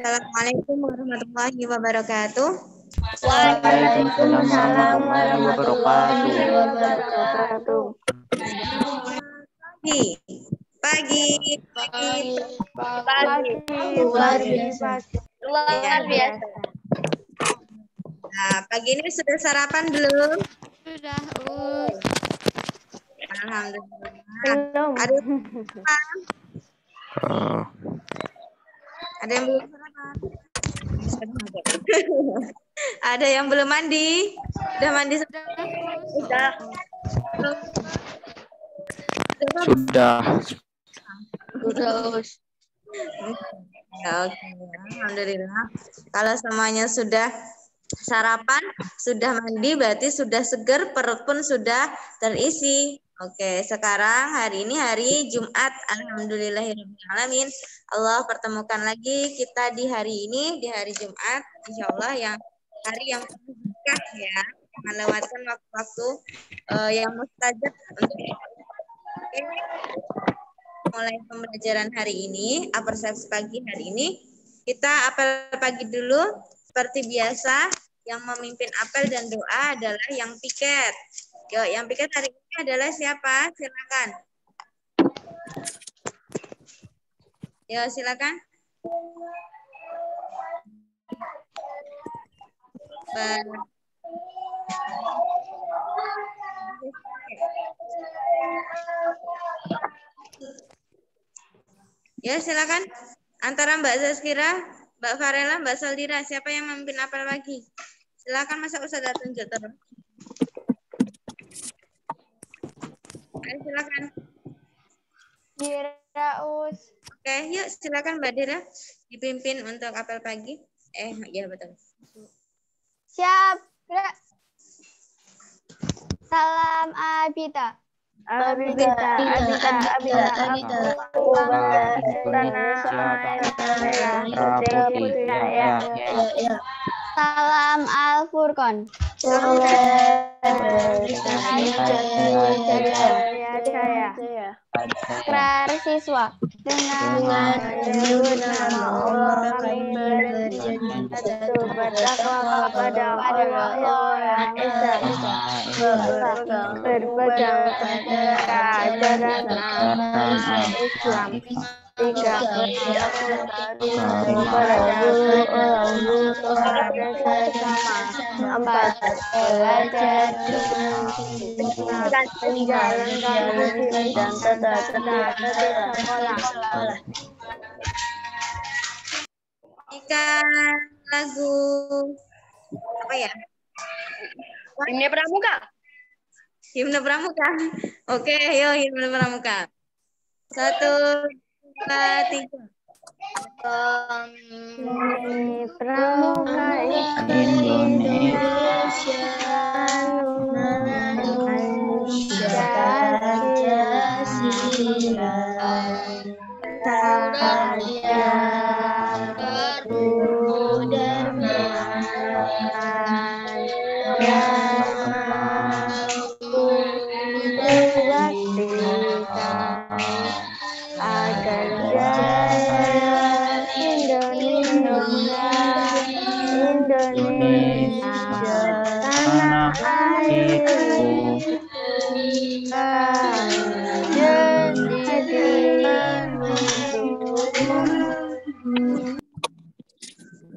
Assalamualaikum warahmatullahi wabarakatuh. Waalaikumsalam warahmatullahi wabarakatuh. Pagi. Luar biasa. Nah, pagi ini sudah sarapan belum? Sudah, Alhamdulillah. Belum. Ada yang belum sarapan? Ada yang belum mandi? Udah mandi? Sudah. Ya, oke. Alhamdulillah. Kalau semuanya sudah sarapan, sudah mandi, berarti sudah seger, perut pun sudah terisi. Oke, sekarang hari ini hari Jumat. Alhamdulillahirrahmanirrahim. Allah pertemukan lagi kita di hari ini, di hari Jumat. Insya Allah yang hari yang penuh berkah ya. Melewatkan waktu-waktu yang mustajab untuk mulai pembelajaran hari ini, persepsi pagi hari ini. Kita apel pagi dulu. Seperti biasa, yang memimpin apel dan doa adalah yang piket. Yuk, yang piket hari ini adalah siapa? Silakan. Yuk, silakan. Ya, silakan. Antara Mbak Zaskira, Mbak Farela, Mbak Saldira, siapa yang memimpin apel pagi? Silakan masa Ustazah tunjuk terus. Ayo, silakan. Diraus. Oke, yuk silakan Mbak Dira dipimpin untuk apel pagi. Ya betul. Siap. Gerak. Salam Abita. Abita. Salam Al-Furqan. Ikrar siswa dengan menyebut nama Allah kami bertakwa kepada Allah yang Esa, berpegang pada ajaran agama Islam, tiga kepada sesama, empat belajar menjalankan diri dan tetap sekolah. Ikan lagu apa ya? Himne Pramuka. Himne Pramuka. Oke, yuk himne Pramuka. 1, 2, 3. Himne Pramuka Indonesia, Pancasila, Satya Dharma, agar jaya Indonesia, tanah airku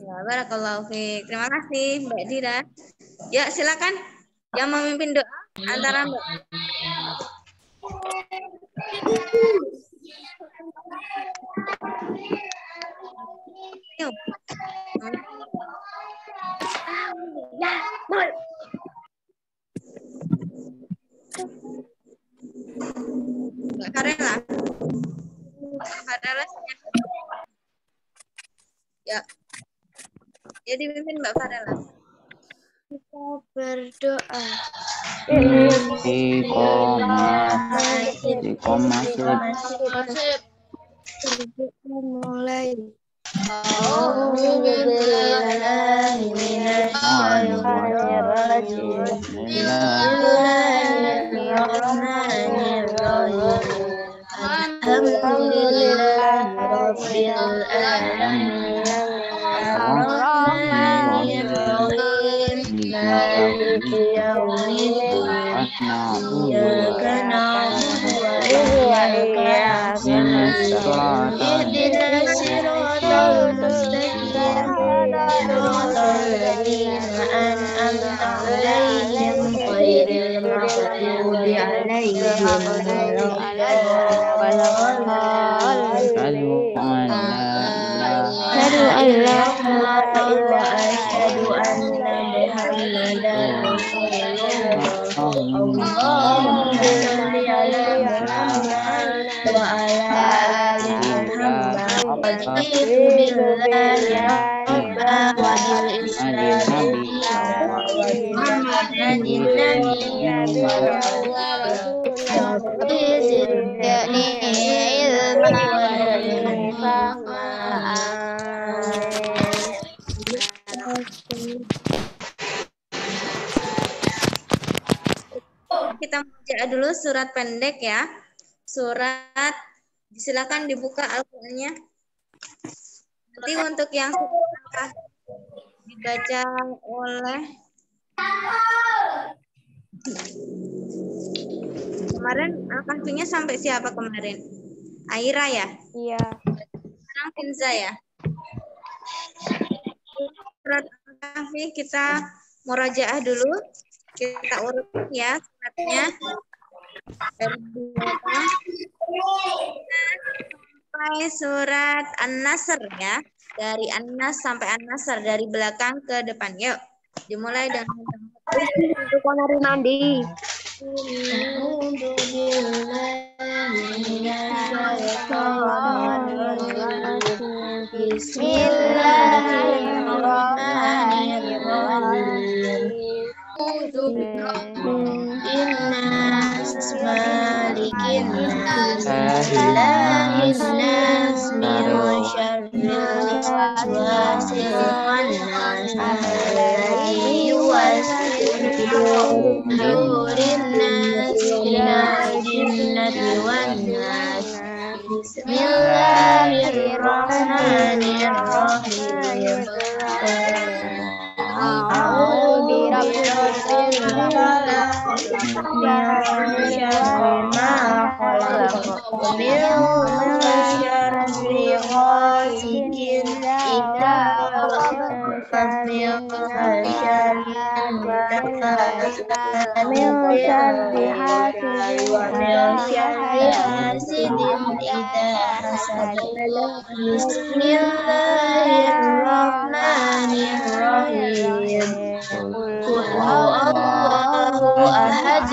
Ya, barakallahu fiik. Terima kasih Mbak Dira. Ya, silakan yang memimpin doa antara Mbak. Yuk. Mbak Farela. Ya. Ya dipimpin Mbak Farela. Kita berdoa. Mulai. Kita baca dulu surat pendek ya. Surat, silakan dibuka Al-Qur'annya. Nanti untuk yang dibaca oleh kemarin Al-Kahfinya sampai siapa kemarin? Aira ya? Iya. Sekarang Finza ya? Surat Al-Kahfi kita murajaah dulu. Kita urut ya suratnya. Dari belakang sampai surat An-Nasr ya. Dari An-Nas sampai An-Nasr, dari belakang ke depan. Yuk, dimulai dengan Untuk kamar mandi. Bismillahirrahmanirrahim. Bismillahirrahmanirrahim. Allahu ahad,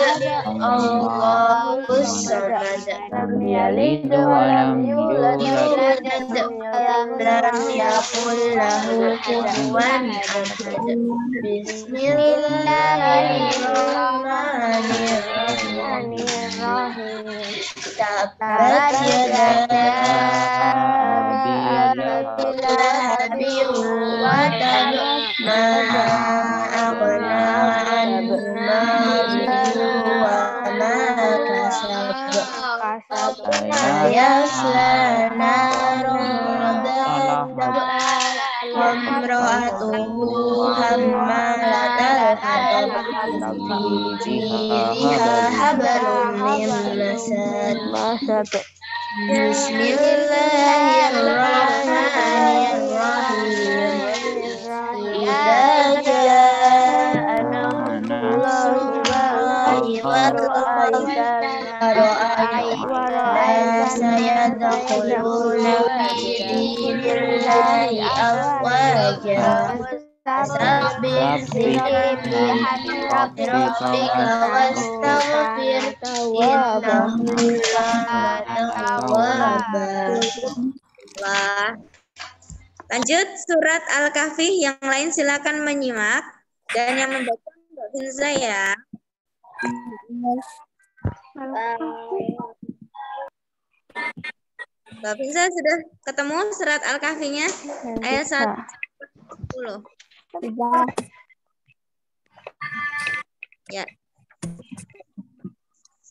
Allahus samad, lam yalid wa lam yulad, lam yakul lahu kufuwan ahad. Bismillahirrahmanirrahim. Tabbat yada Abi wa tab, ma aghna anhu maluhu wa ma kasab, sayasla naran dhata wa imra'atuhu hammalatal hatab, fi jidha hablum min masad. Bismillahirrahmanirrahim. Idza jaa nasrullahi wal nasa yadkhuluna fi dinillahi afwaja. Sabbih bihamdi rabbika wastaghfir innahu kana tawwaba. Lanjut surat Al-Kahfi, yang lain silakan menyimak dan yang membaca Mbak Finza ya. Mbak Finza sudah ketemu surat Al-Kahfinya ayat 110. Ya.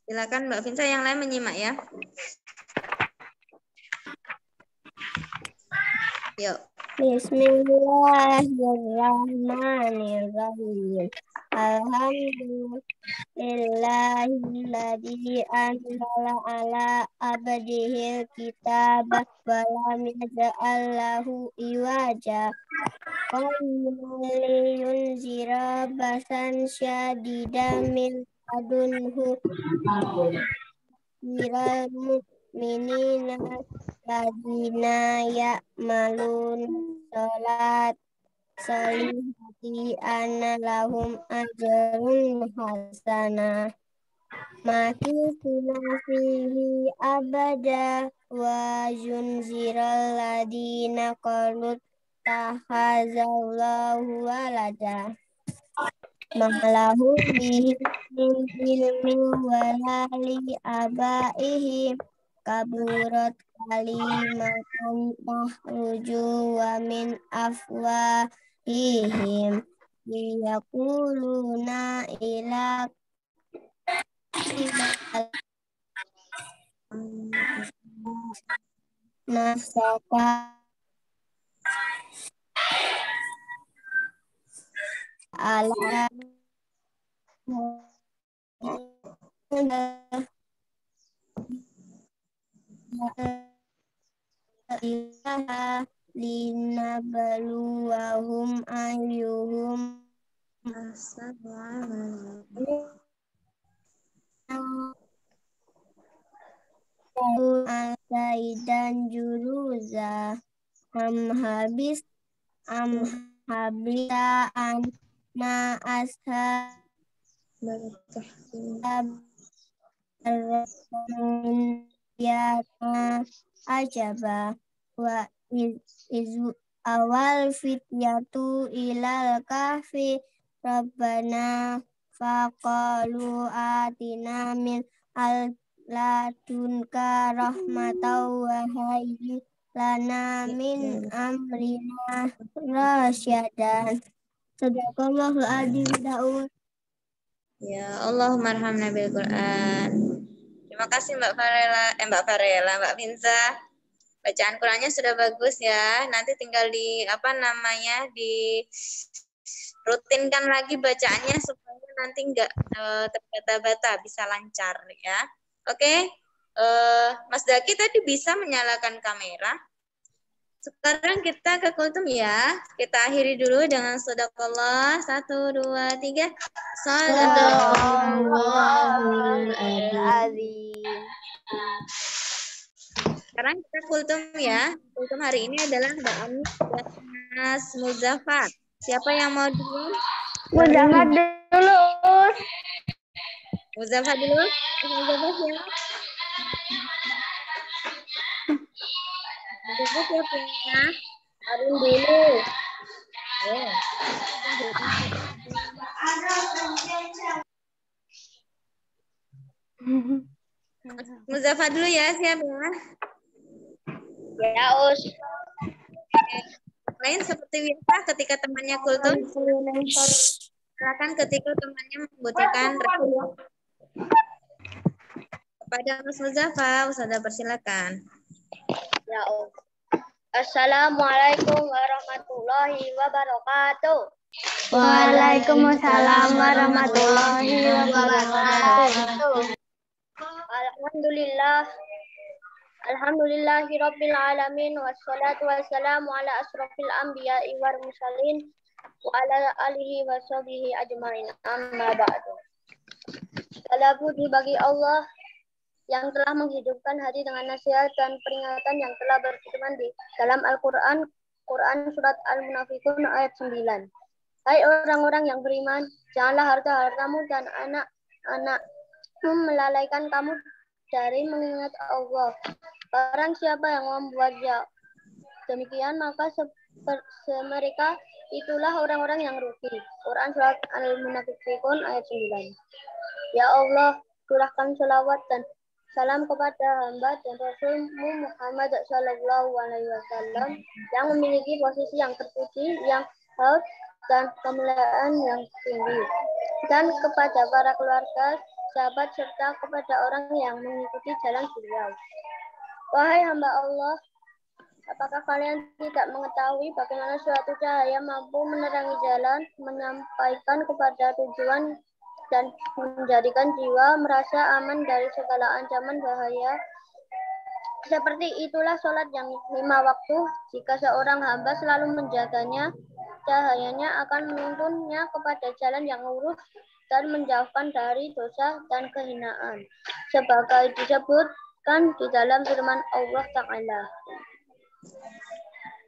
Silakan Mbak Finza, yang lain menyimak ya. Yuk. Bismillahirrahmanirrahim. Alhamdulillahilladzi anzala ala abdihil kitaba wa lam yaj'al lahu iwaja. Liyunzira basan syadidan min ladunhu wiral mu'minina ladina ya'malun sholat solihati anna lahum ajrun hasanah maki fihi abada wa yunziral ladina qalut tahazallahu walada malahu bihi min ilmin walali abaihim kaburat kalimatan tahruju wa min afwahihim liyaquluna ila nasaka ala ilaha linabluwahum ayyuhum dan juruza habis habitaan ma ashab yatna ajaba wa izu awal fityatu ilal kahfi rabbana faqalu atina min ladunka rahmatau wa hayyi lana min amrina rasyadan. Sadaqallahul adzim. Daud. Ya, Allahumma arhamna bil Quran. Terima kasih Mbak Farela, Mbak Finza. Bacaan Qurannya sudah bagus ya. Nanti tinggal di rutinkan lagi bacaannya supaya nanti enggak terbata-bata, bisa lancar ya. Oke. Mas Daki tadi bisa menyalakan kamera. Sekarang kita ke kultum ya. Kita akhiri dulu dengan sedekah. 1, 2, 3. Shadaqallahul adzim. Sekarang kita kultum ya. Kultum hari ini adalah Mbak Ani dan Mas Muzafar. Siapa yang mau dulu? Muzafar dulu. Muzafar dulu. Muzafar siapa? Muzafar siapa ya? Arun dulu. Muzafar dulu ya, siap ya? Ya, Us. Lain seperti biasa ketika temannya kultum, silakan ketika temannya membutuhkan kepada Mas Muzafar, Ustazah persilakan. Ya, Us. Assalamualaikum warahmatullahi wabarakatuh. Waalaikumsalam warahmatullahi wabarakatuh. Alhamdulillahirabbil alamin wassalatu wassalamu ala asrofil anbiya'i wal mursalin wa ala alihi wa sahbihi ajmain. Amma ba'du. Segala puji bagi Allah yang telah menghidupkan hati dengan nasihat dan peringatan yang telah berfirman di dalam Al-Quran, surat Al-Munafikun ayat 9. Hai orang-orang yang beriman, janganlah harta-hartamu dan anak-anakmu melalaikan kamu dari mengingat Allah. Barang siapa yang membuatnya demikian, maka mereka itulah orang-orang yang rugi. Quran surat Al-Munafikun ayat 9. Ya Allah, curahkan selawat dan salam kepada hamba dan Rasulmu Muhammad Sallallahu Alaihi Wasallam yang memiliki posisi yang terpuji, yang haus dan kemuliaan yang tinggi, dan kepada para keluarga, sahabat serta kepada orang yang mengikuti jalan beliau. Wahai hamba Allah, Apakah kalian tidak mengetahui bagaimana suatu cahaya mampu menerangi jalan, menyampaikan kepada tujuan, dan menjadikan jiwa merasa aman dari segala ancaman bahaya? Seperti itulah sholat yang 5 waktu. Jika seorang hamba selalu menjaganya, cahayanya akan menuntunnya kepada jalan yang lurus dan menjauhkan dari dosa dan kehinaan. Sebagai disebutkan di dalam firman Allah Ta'ala.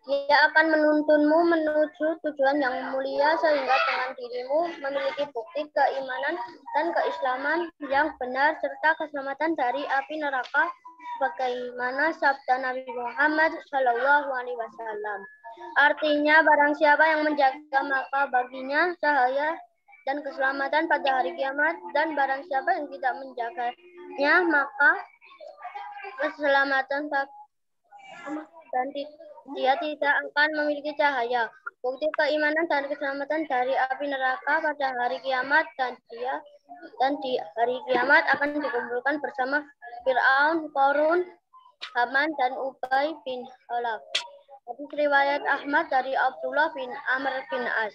Dia akan menuntunmu menuju tujuan yang mulia sehingga dengan dirimu memiliki bukti keimanan dan keislaman yang benar serta keselamatan dari api neraka bagaimana sabda Nabi Muhammad SAW. Artinya barang siapa yang menjaga maka baginya cahaya dan keselamatan pada hari kiamat, dan barang siapa yang tidak menjaganya maka keselamatan dan dia tidak akan memiliki cahaya, bukti keimanan dan keselamatan dari api neraka pada hari kiamat, dan di hari kiamat akan dikumpulkan bersama Fir'aun, Qarun, Haman, dan Ubay bin Khalaf. Hadis riwayat Ahmad dari Abdullah bin Amr bin As.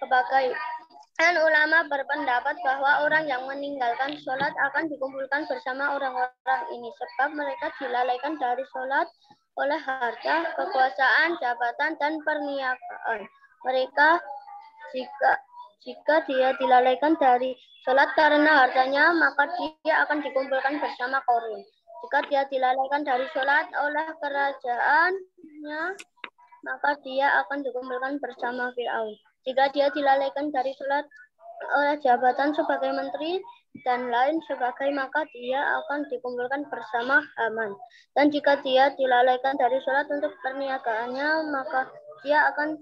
Sebagian ulama berpendapat bahwa orang yang meninggalkan sholat akan dikumpulkan bersama orang-orang ini sebab mereka dilalaikan dari sholat oleh harta, kekuasaan, jabatan, dan perniagaan. Mereka jika dia dilalaikan dari sholat karena hartanya, maka dia akan dikumpulkan bersama Qarun. Jika dia dilalaikan dari sholat oleh kerajaannya, maka dia akan dikumpulkan bersama Fir'aun. Jika dia dilalaikan dari sholat oleh jabatan sebagai menteri dan lain sebagainya, maka dia akan dikumpulkan bersama Haman. Dan jika dia dilalaikan dari sholat untuk perniagaannya, maka dia akan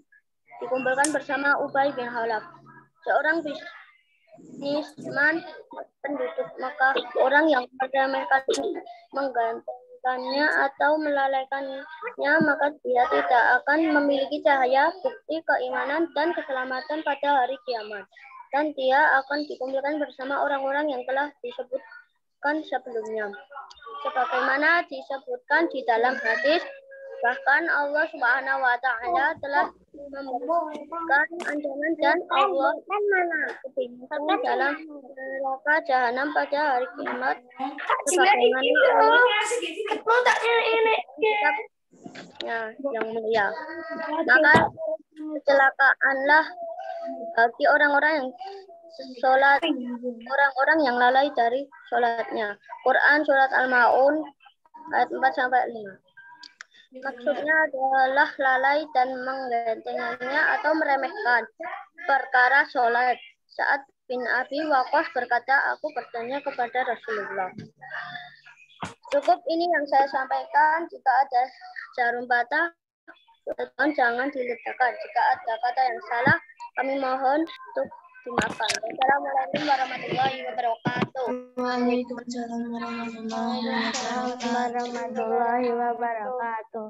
dikumpulkan bersama Ubay bin Khalaf. Seorang bisnisman penduduk Makkah, orang yang meremehkan, menggantungkannya atau melalaikannya, maka dia tidak akan memiliki cahaya, bukti keimanan dan keselamatan pada hari kiamat. Dan dia akan dikumpulkan bersama orang-orang yang telah disebutkan sebelumnya. Sebagaimana disebutkan di dalam hadis, bahkan Allah Subhanahu wa Ta'ala telah memberikan ancaman dan Allah kebingungan dalam neraka jahanam pada hari kiamat. Sebagaimana yang mulia. Maka kecelakaanlah bagi orang-orang yang sholat, orang-orang yang lalai dari sholatnya. Quran Surat Al-Ma'un ayat 4-5. Maksudnya adalah lalai dan menggantengannya atau meremehkan perkara sholat. Sa'ad bin Abi Waqqas berkata, aku bertanya kepada Rasulullah. Cukup ini yang saya sampaikan. Jika ada jarum patah, jangan diletakkan. Jika ada kata yang salah, kami mohon untuk dimaafkan. Assalamualaikum warahmatullahi wabarakatuh. Waalaikumsalam warahmatullahi wabarakatuh.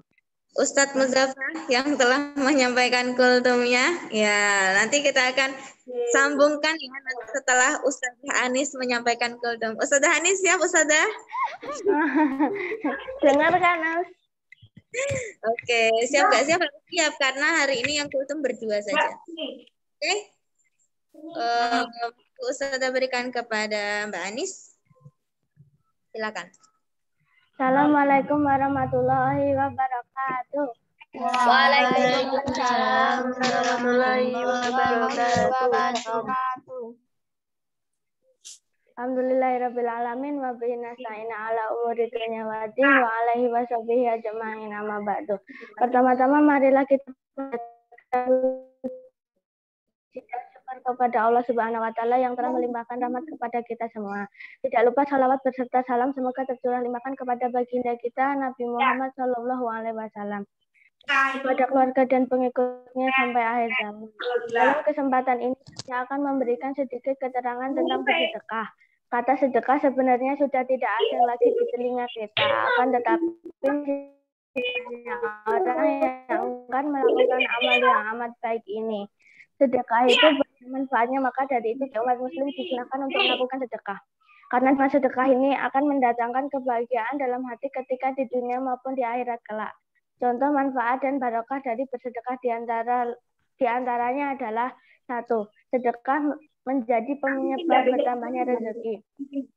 Ustadz Muzaffar yang telah menyampaikan kultumnya. Ya, nanti kita akan sambungkan ya nanti setelah Ustadzah Anis menyampaikan kultum. Ustadzah Anis siap, Ustadzah? Dengarkan, Oke, siap nggak siap? Siap, karena hari ini yang kultum berdua saja. Oke. Ustadzah berikan kepada Mbak Anis. Silakan. Assalamualaikum warahmatullahi wabarakatuh. Waalaikumsalam warahmatullahi wabarakatuh. Alhamdulillahirabbil alamin wa bihi nasta'in ala umuri dunya wa din wa alaihi washabihi ajmain amma ba'du. Pertama-tama marilah kita kepada Allah Subhanahu wa Ta'ala yang telah melimpahkan rahmat kepada kita semua. Tidak lupa salawat beserta salam semoga tercurah limpahkan kepada baginda kita Nabi Muhammad SAW, kepada keluarga dan pengikutnya sampai akhir zaman. Dalam kesempatan ini saya akan memberikan sedikit keterangan tentang bersedekah. Kata sedekah sebenarnya sudah tidak asing lagi di telinga kita, akan tetapi orang yang akan melakukan amal yang amat baik ini. Sedekah itu manfaatnya, maka dari itu umat muslim digunakan untuk melakukan sedekah. Karena dengan sedekah ini akan mendatangkan kebahagiaan dalam hati ketika di dunia maupun di akhirat kelak. Contoh manfaat dan barokah dari bersedekah diantaranya adalah 1. Sedekah menjadi penyebab bertambahnya rezeki.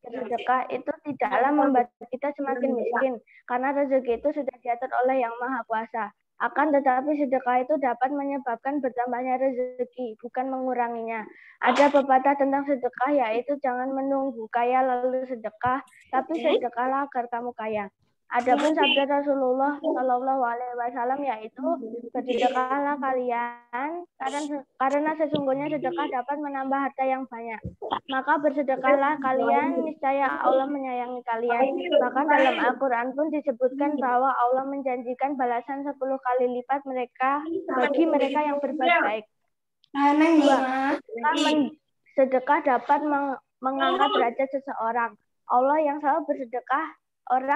Bersedekah itu tidaklah membuat kita semakin miskin, karena rezeki itu sudah diatur oleh Yang Maha Kuasa. Akan tetapi sedekah itu dapat menyebabkan bertambahnya rezeki, bukan menguranginya. Ada pepatah tentang sedekah, yaitu jangan menunggu kaya lalu sedekah, tapi sedekahlah agar kamu kaya. Adapun sabda Rasulullah Shallallahu Alaihi Wasallam yaitu bersedekahlah kalian karena sesungguhnya sedekah dapat menambah harta yang banyak. Maka bersedekahlah kalian, niscaya Allah menyayangi kalian. Bahkan dalam Al-Quran pun disebutkan bahwa Allah menjanjikan balasan 10 kali lipat bagi mereka yang berbuat baik. 2. Sedekah dapat mengangkat derajat seseorang. Orang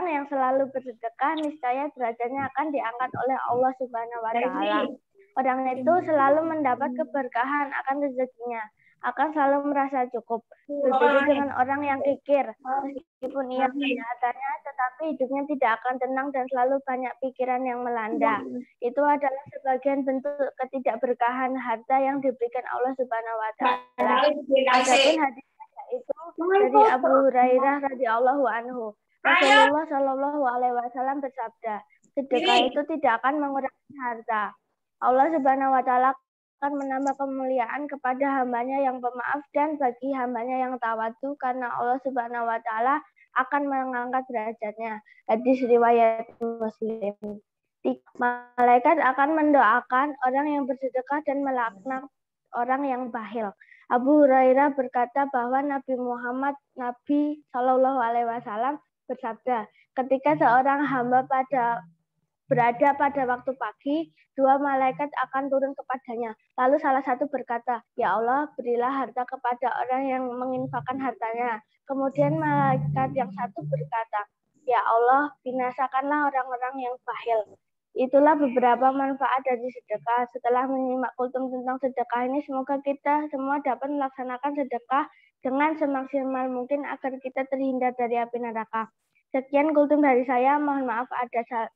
yang selalu bersedekah, niscaya derajatnya akan diangkat oleh Allah Subhanahu wa Ta'ala. Orang itu selalu mendapat keberkahan akan rezekinya, akan selalu merasa cukup. Berbeda dengan orang yang kikir, meskipun ia punya hartanya, tetapi hidupnya tidak akan tenang dan selalu banyak pikiran yang melanda. Itu adalah sebagian bentuk ketidakberkahan harta yang diberikan Allah Subhanahu wa Ta'ala. Adapun hadisnya yaitu dari Abu Hurairah radhiyallahu anhu. Rasulullah Shallallahu Alaihi Wasallam bersabda, sedekah itu tidak akan mengurangi harta. Allah Subhanahu Wa Taala akan menambah kemuliaan kepada hambanya yang pemaaf dan bagi hambanya yang tawadu, karena Allah Subhanahu Wa Taala akan mengangkat derajatnya. Hadis riwayat Muslim. Malaikat akan mendoakan orang yang bersedekah dan melaknat orang yang bakhil. Abu Hurairah berkata bahwa Nabi Shallallahu Alaihi Wasallam bersabda, ketika seorang hamba berada pada waktu pagi, 2 malaikat akan turun kepadanya. Lalu salah satu berkata, ya Allah, berilah harta kepada orang yang menginfakkan hartanya. Kemudian malaikat yang satu berkata, ya Allah, binasakanlah orang-orang yang bakhil. Itulah beberapa manfaat dari sedekah. Setelah menyimak kultum tentang sedekah ini, semoga kita semua dapat melaksanakan sedekah dengan semaksimal mungkin agar kita terhindar dari api neraka. Sekian kultum dari saya. Mohon maaf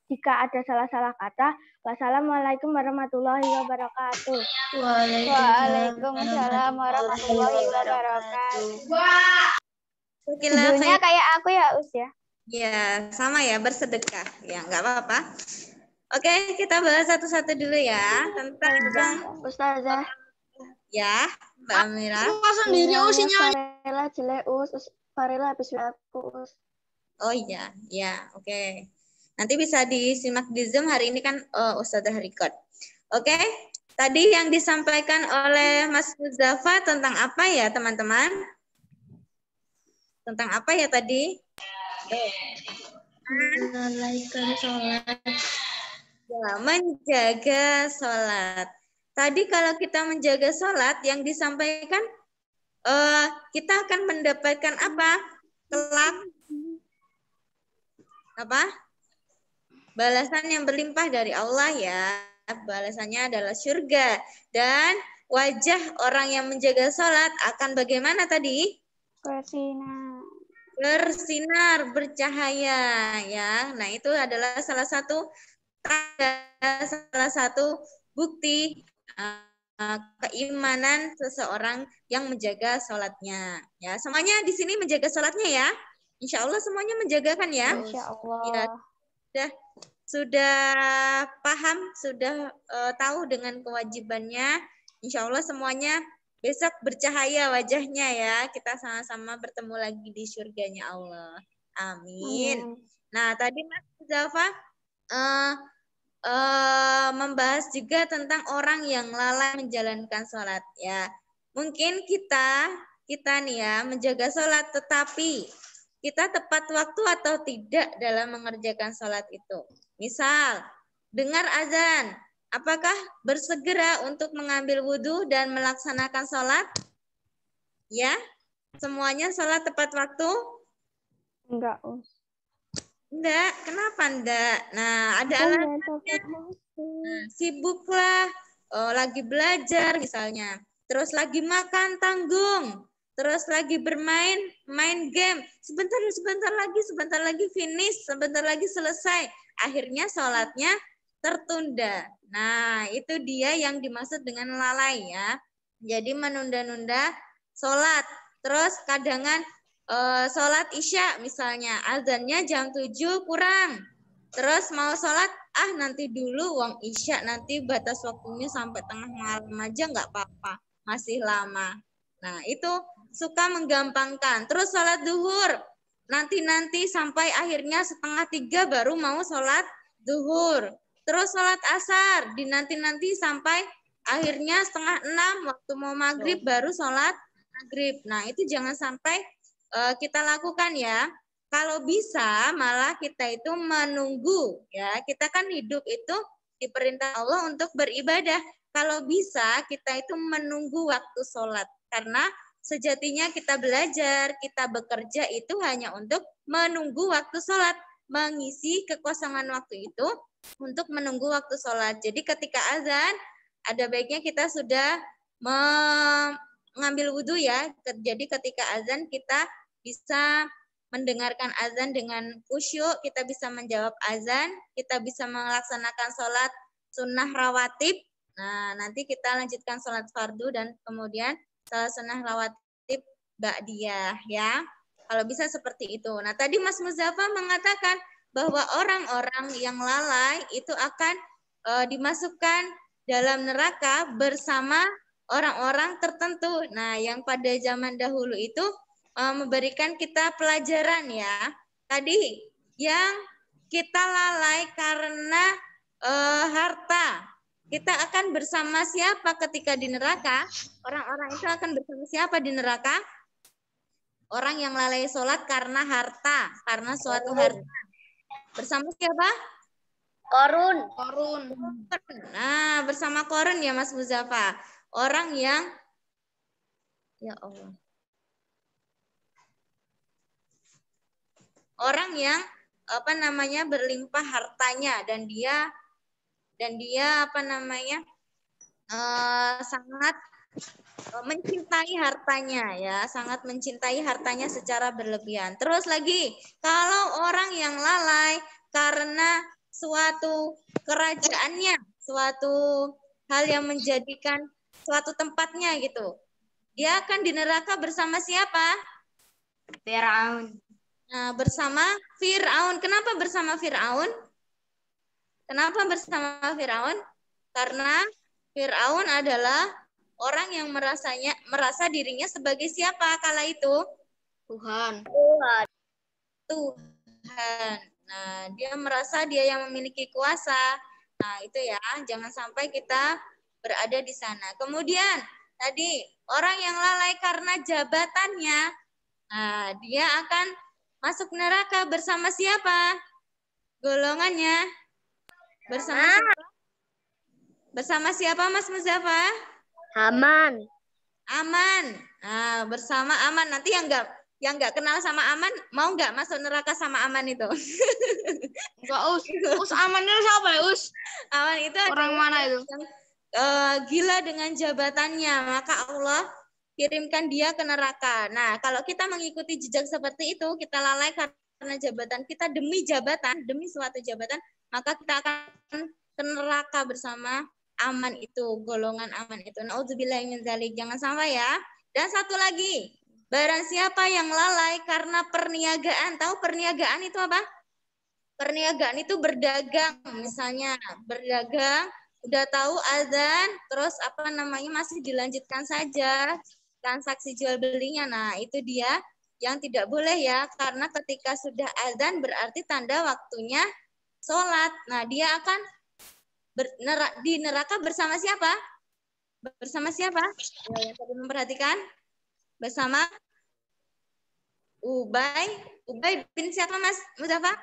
jika ada salah-salah kata. Wassalamualaikum warahmatullahi wabarakatuh. Waalaikumsalam warahmatullahi wabarakatuh. Judulnya kayak aku ya, Us ya? Ya, sama ya, bersedekah. Ya, nggak apa-apa. Oke, kita bahas satu-satu dulu ya tentang Ustazah. Ya, Mbak Amira. Aku sendiri usinya. Farela jelek Farela habis aku Us. Oh iya, ya, oke. Nanti bisa disimak di Zoom, hari ini kan Ustazah record. Oke, tadi yang disampaikan oleh Mas Muzafa tentang apa ya teman-teman? Tentang apa ya tadi? Menunaikan sholat. Ya, menjaga sholat. Tadi kalau kita menjaga sholat, yang disampaikan kita akan mendapatkan apa? Kelak apa? Balasan yang berlimpah dari Allah ya. Balasannya adalah surga. Dan wajah orang yang menjaga sholat akan bagaimana tadi? Bersinar, bercahaya ya. Nah, itu adalah salah satu bukti keimanan seseorang yang menjaga sholatnya. Ya, semuanya di sini menjaga sholatnya ya. Insya Allah semuanya menjagakan ya. Insya Allah. Ya, sudah paham, sudah tahu dengan kewajibannya. Insya Allah semuanya besok bercahaya wajahnya ya. Kita sama-sama bertemu lagi di surganya Allah. Amin. Nah, tadi Mas Zafa membahas juga tentang orang yang lalai menjalankan sholat ya. Mungkin kita nih ya menjaga sholat, tetapi kita tepat waktu atau tidak dalam mengerjakan sholat itu. Misal, dengar azan, apakah bersegera untuk mengambil wudhu dan melaksanakan sholat? Ya, semuanya sholat tepat waktu? Enggak, Enggak, kenapa enggak? Nah, ada alasannya. Sibuklah, lagi belajar misalnya. Terus lagi makan tanggung. Terus lagi main game. Sebentar lagi finish, sebentar lagi selesai. Akhirnya sholatnya tertunda. Nah, itu dia yang dimaksud dengan lalai ya. Jadi menunda-nunda sholat. Terus kadangan sholat isya misalnya, azannya jam 7 kurang. Terus mau sholat, nanti dulu uang isya, nanti batas waktunya sampai tengah malam aja nggak apa-apa. Masih lama. Nah, itu suka menggampangkan. Terus sholat duhur, nanti sampai akhirnya 2:30 baru mau sholat duhur. Terus sholat asar, dinanti-nanti sampai akhirnya 5:30 waktu mau maghrib baru sholat maghrib. Nah, itu jangan sampai kita lakukan ya. Kalau bisa malah kita itu menunggu ya. Kita kan hidup itu diperintah Allah untuk beribadah. Kalau bisa kita itu menunggu waktu sholat. Karena sejatinya kita belajar, kita bekerja itu hanya untuk menunggu waktu sholat. Mengisi kekosongan waktu itu untuk menunggu waktu sholat. Jadi ketika azan, ada baiknya kita sudah mengambil wudhu ya. Jadi ketika azan kita bisa mendengarkan azan dengan khusyuk, kita bisa menjawab azan, kita bisa melaksanakan sholat sunnah rawatib. Nah, nanti kita lanjutkan sholat fardu dan kemudian sholat sunnah rawatib ba'diyah ya. Kalau bisa seperti itu. Nah, tadi Mas Muzaffar mengatakan bahwa orang-orang yang lalai itu akan dimasukkan dalam neraka bersama orang-orang tertentu. Nah, yang pada zaman dahulu itu memberikan kita pelajaran ya. Tadi yang kita lalai karena harta. Kita akan bersama siapa ketika di neraka? Orang-orang itu akan bersama siapa di neraka? Orang yang lalai sholat karena harta, karena suatu harta. Bersama siapa? Korun. Nah, bersama Korun ya Mas Muzaffar. Orang yang, ya Allah. Orang yang berlimpah hartanya dan dia sangat mencintai hartanya ya, sangat mencintai hartanya secara berlebihan. Terus lagi, kalau orang yang lalai karena suatu kerajaannya, suatu hal yang menjadikan suatu tempatnya gitu, dia akan di neraka bersama siapa? Firaun. Nah, bersama Fir'aun. Kenapa bersama Fir'aun? Kenapa bersama Fir'aun? Karena Fir'aun adalah orang yang merasa dirinya sebagai siapa kala itu? Tuhan. Nah, dia merasa dia yang memiliki kuasa. Nah, itu ya, jangan sampai kita berada di sana. Kemudian, tadi orang yang lalai karena jabatannya, nah, dia akan masuk neraka bersama siapa? Golongannya bersama siapa? Bersama siapa Mas Muzaffar? Aman. Nah, bersama Aman. Nanti yang nggak kenal sama Aman mau nggak masuk neraka sama Aman itu? Enggak, Us Amannya siapa ya, Us? Aman itu orang mana itu? Yang gila dengan jabatannya, maka Allah kirimkan dia ke neraka. Nah, kalau kita mengikuti jejak seperti itu, kita lalai karena jabatan kita demi jabatan, demi suatu jabatan, maka kita akan ke neraka bersama Aman itu, golongan Aman itu. Nauzubillahi min dzalik. Jangan sampai ya. Dan satu lagi, barang siapa yang lalai karena perniagaan. Tahu perniagaan itu apa? Perniagaan itu berdagang, misalnya berdagang, udah tahu azan, terus masih dilanjutkan saja transaksi jual belinya. Nah, itu dia yang tidak boleh ya, karena ketika sudah azan berarti tanda waktunya sholat. Nah, dia akan di neraka bersama siapa? Bersama siapa? Yang tadi memperhatikan? Bersama Ubay bin siapa Mas Muzaffar?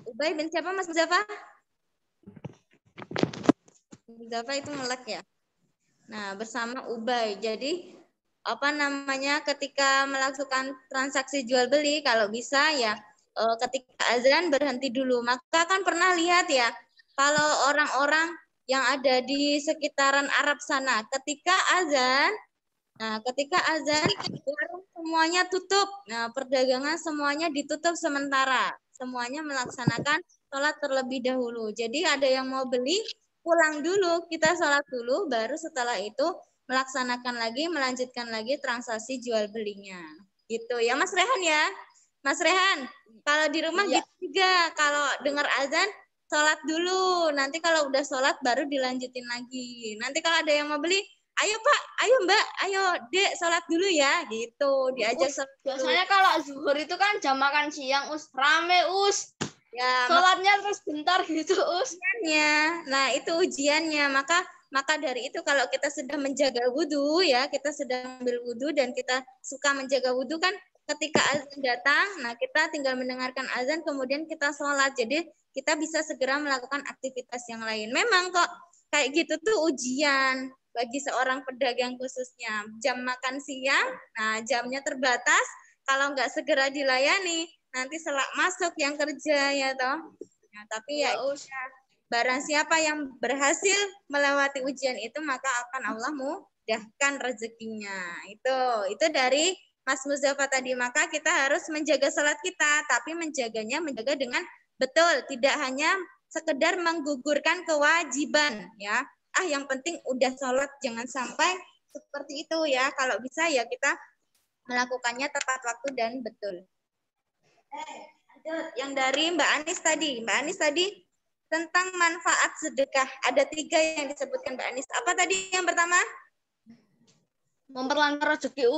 Ubay bin siapa Mas Muzaffar? Muzaffar itu melek ya. Nah, bersama Ubay. Jadi ketika melakukan transaksi jual beli, kalau bisa ya ketika azan berhenti dulu. Maka kan pernah lihat ya, kalau orang-orang yang ada di sekitaran Arab sana, ketika azan warung semuanya tutup. Nah, perdagangan semuanya ditutup sementara. Semuanya melaksanakan sholat terlebih dahulu. Jadi ada yang mau beli, pulang dulu, kita sholat dulu, baru setelah itu melaksanakan lagi, melanjutkan lagi transaksi jual belinya. Gitu ya Mas Rehan ya. Mas Rehan, kalau di rumah gitu juga, kalau dengar azan, sholat dulu. Nanti kalau udah sholat baru dilanjutin lagi. Nanti kalau ada yang mau beli, ayo Pak, ayo Mbak, ayo Dek, sholat dulu ya. Gitu, diajak sholat dulu. Biasanya kalau zuhur itu kan jam makan siang, rame, Ya, sholatnya terus bentar gitu, ujiannya. Nah, itu ujiannya. Maka dari itu kalau kita sudah menjaga wudhu ya, kita sedang ambil wudhu dan kita suka menjaga wudhu kan ketika azan datang, nah kita tinggal mendengarkan azan kemudian kita sholat. Jadi kita bisa segera melakukan aktivitas yang lain. Memang kok kayak gitu tuh ujian bagi seorang pedagang khususnya. Jam makan siang, nah jamnya terbatas, kalau nggak segera dilayani, nanti selak masuk yang kerja ya toh. Nah, tapi ya barang siapa yang berhasil melewati ujian itu maka akan Allah mudahkan rezekinya. Itu dari Mas Muzaffar tadi. Maka kita harus menjaga salat kita, tapi menjaga dengan betul, tidak hanya sekedar menggugurkan kewajiban ya. Yang penting udah sholat, jangan sampai seperti itu ya. Kalau bisa ya kita melakukannya tepat waktu dan betul. Yang dari Mbak Anis tadi tentang manfaat sedekah. Ada 3 yang disebutkan Mbak Anis. Apa tadi yang pertama? Memperlancar rezeki,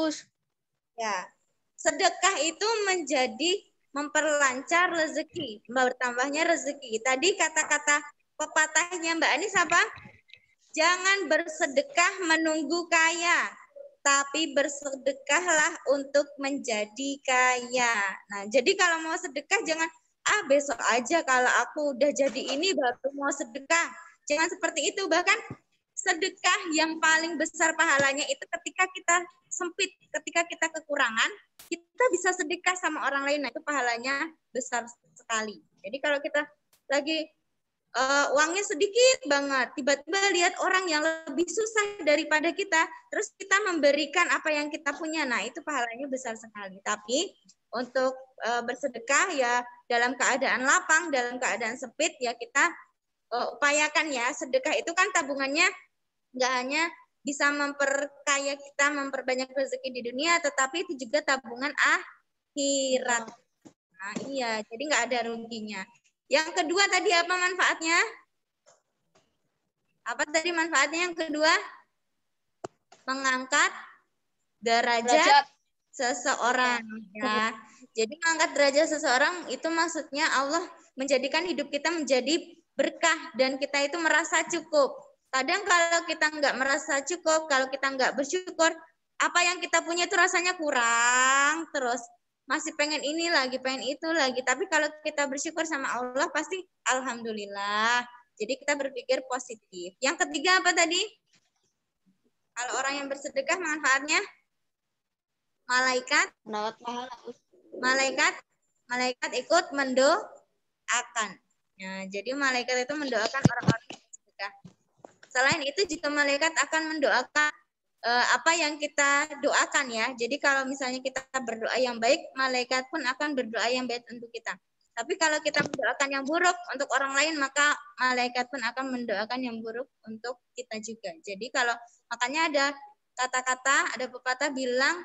Ya, sedekah itu menjadi memperlancar rezeki, bertambahnya rezeki. Tadi kata-kata pepatahnya Mbak Anis apa? Jangan bersedekah menunggu kaya, tapi bersedekahlah untuk menjadi kaya. Nah, jadi kalau mau sedekah jangan besok aja kalau aku udah jadi ini baru mau sedekah. Jangan seperti itu. Bahkan sedekah yang paling besar pahalanya itu ketika kita sempit, ketika kita kekurangan, kita bisa sedekah sama orang lain. Nah, itu pahalanya besar sekali. Jadi kalau kita lagi uangnya sedikit banget, tiba-tiba lihat orang yang lebih susah daripada kita, terus kita memberikan apa yang kita punya, nah itu pahalanya besar sekali. Tapi untuk bersedekah ya dalam keadaan lapang, dalam keadaan sempit ya kita upayakan ya. Sedekah itu kan tabungannya nggak hanya bisa memperkaya kita, memperbanyak rezeki di dunia, tetapi itu juga tabungan akhirat. Nah, iya, jadi nggak ada ruginya. Yang kedua tadi apa manfaatnya? Apa tadi manfaatnya yang kedua? Mengangkat derajat seseorang. Ya. Jadi mengangkat derajat seseorang itu maksudnya Allah menjadikan hidup kita menjadi berkah dan kita itu merasa cukup. Kadang kalau kita nggak merasa cukup, kalau kita nggak bersyukur, apa yang kita punya itu rasanya kurang terus. Masih pengen ini lagi, pengen itu lagi. Tapi kalau kita bersyukur sama Allah, pasti alhamdulillah. Jadi kita berpikir positif. Yang ketiga apa tadi? Kalau orang yang bersedekah manfaatnya? Malaikat ikut mendoakan. Ya, jadi malaikat itu mendoakan orang-orang yang bersedekah. Selain itu juga malaikat akan mendoakan apa yang kita doakan ya. Jadi kalau misalnya kita berdoa yang baik, malaikat pun akan berdoa yang baik untuk kita. Tapi kalau kita mendoakan yang buruk untuk orang lain, maka malaikat pun akan mendoakan yang buruk untuk kita juga. Jadi kalau makanya ada kata-kata, ada pepatah bilang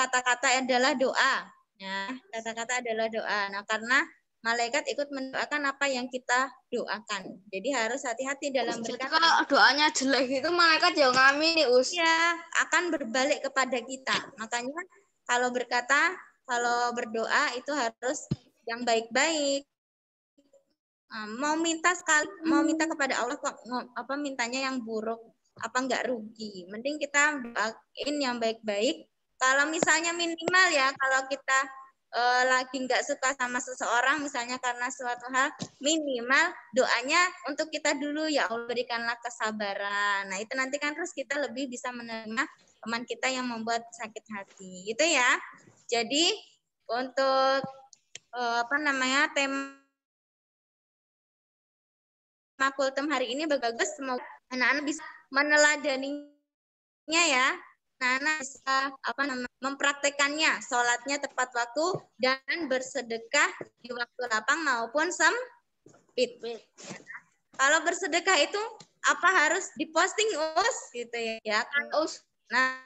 kata-kata adalah doa. Ya, kata-kata adalah doa. Nah, karena malaikat ikut mendoakan apa yang kita doakan. Jadi harus hati-hati dalam berkata. Kalau doanya jelek itu malaikat ya ngamin nih, Ya, akan berbalik kepada kita. Makanya kalau berkata, kalau berdoa itu harus yang baik-baik. Mau minta kepada Allah kok mintanya yang buruk, apa enggak rugi. Mending kita doain yang baik-baik. Kalau misalnya minimal ya, kalau kita lagi nggak suka sama seseorang misalnya karena suatu hal, minimal doanya untuk kita dulu, ya Allah berikanlah kesabaran. Nah itu nanti kan terus kita lebih bisa menerima teman kita yang membuat sakit hati gitu ya. Jadi untuk tema Kultum hari ini bagus, semoga anak-anak bisa meneladaninya ya. Nah, bisa mempraktekannya, sholatnya tepat waktu dan bersedekah di waktu lapang maupun sempit. Kalau bersedekah itu apa harus diposting Us gitu ya kan Us. Nah,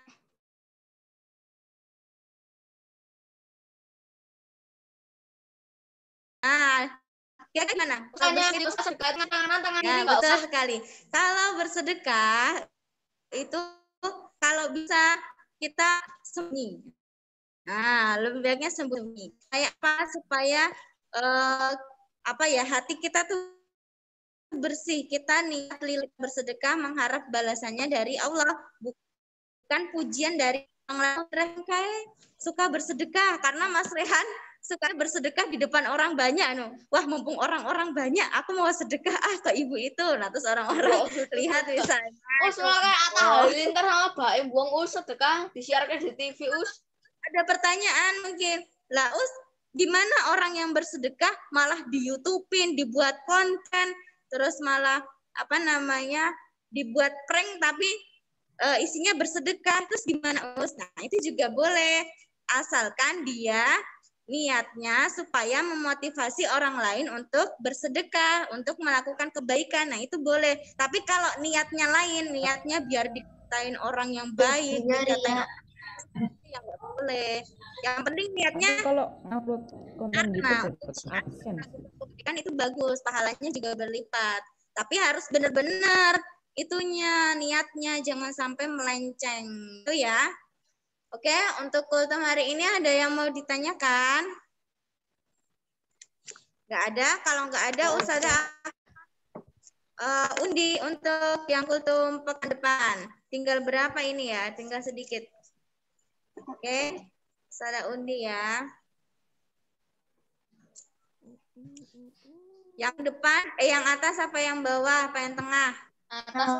kira gimana? Ya, betul sekali. Kalau bersedekah itu kalau bisa kita sembunyi. Nah, lebih baiknya sembunyi. Kayak apa? Supaya hati kita tuh bersih. Kita niat lilit bersedekah mengharap balasannya dari Allah, bukan pujian dari orang lain. Kayak suka bersedekah karena Mas Rehan suka bersedekah di depan orang banyak. Wah, mumpung orang-orang banyak, aku mau sedekah ke ibu itu. Nah, terus orang-orang lihat misalnya. Kayak Atta Halilintar sama Baim buang sedekah disiarkan di TV Ada pertanyaan mungkin. Lah di mana orang yang bersedekah malah di YouTube-in, dibuat konten, terus malah dibuat prank tapi isinya bersedekah. Terus gimana Nah, itu juga boleh asalkan dia niatnya supaya memotivasi orang lain untuk bersedekah, untuk melakukan kebaikan. Nah, itu boleh. Tapi kalau niatnya lain, niatnya biar dikatain orang yang baik, dikatain yang nggak boleh. Yang penting niatnya kalau upload konten gitu kan itu bagus, pahalanya juga berlipat. Tapi harus benar-benar itunya niatnya, jangan sampai melenceng. Itu ya. Oke, untuk kultum hari ini ada yang mau ditanyakan? Nggak ada. Kalau nggak ada, Ustazah undi untuk yang kultum pekan depan. Tinggal berapa ini ya? Tinggal sedikit. Oke, Ustazah undi ya. Yang depan, yang atas apa yang bawah, apa yang tengah? Atas.